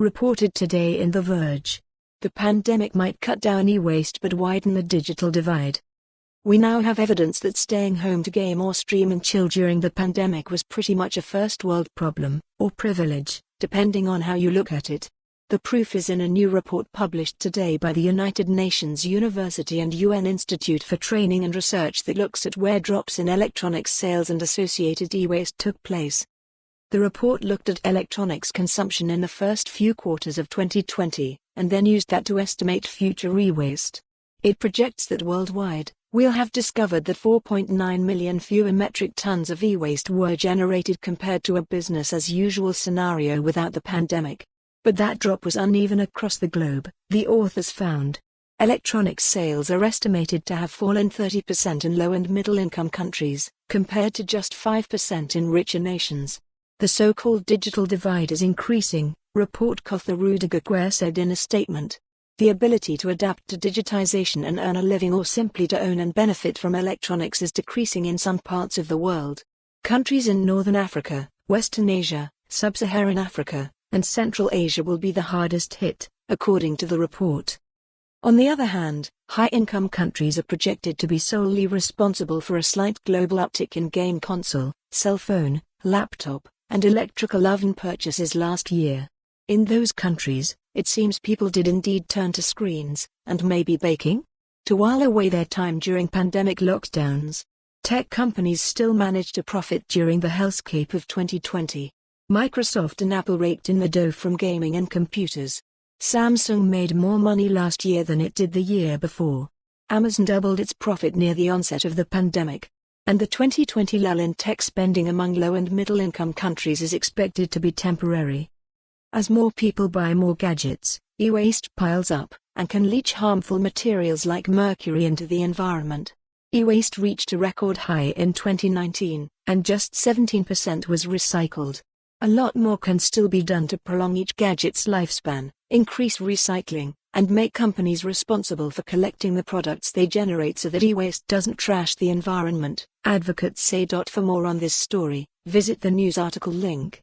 reported today in The Verge. The pandemic might cut down e-waste but widen the digital divide. We now have evidence that staying home to game or stream and chill during the pandemic was pretty much a first world problem, or privilege, depending on how you look at it. The proof is in a new report published today by the United Nations University and UN Institute for Training and Research that looks at where drops in electronics sales and associated e-waste took place. The report looked at electronics consumption in the first few quarters of 2020, and then used that to estimate future e-waste. It projects that worldwide, we'll have discovered that 4.9 million fewer metric tons of e-waste were generated compared to a business-as-usual scenario without the pandemic. But that drop was uneven across the globe, the authors found. Electronics sales are estimated to have fallen 30% in low and middle-income countries, compared to just 5% in richer nations. The so-called digital divide is increasing, report Kotha Rudiger said in a statement. The ability to adapt to digitization and earn a living or simply to own and benefit from electronics is decreasing in some parts of the world. Countries in Northern Africa, Western Asia, Sub-Saharan Africa, and Central Asia will be the hardest hit, according to the report. On the other hand, high-income countries are projected to be solely responsible for a slight global uptick in game console, cell phone, laptop, and electrical oven purchases last year. In those countries, it seems people did indeed turn to screens, and maybe baking, to while away their time during pandemic lockdowns. Tech companies still managed to profit during the hellscape of 2020. Microsoft and Apple raked in the dough from gaming and computers. Samsung made more money last year than it did the year before. Amazon doubled its profit near the onset of the pandemic. And the 2020 lull in tech spending among low and middle-income countries is expected to be temporary. As more people buy more gadgets, e-waste piles up, and can leach harmful materials like mercury into the environment. E-waste reached a record high in 2019, and just 17% was recycled. A lot more can still be done to prolong each gadget's lifespan, increase recycling, and make companies responsible for collecting the products they generate so that e-waste doesn't trash the environment, advocates say. For more on this story, visit the news article link.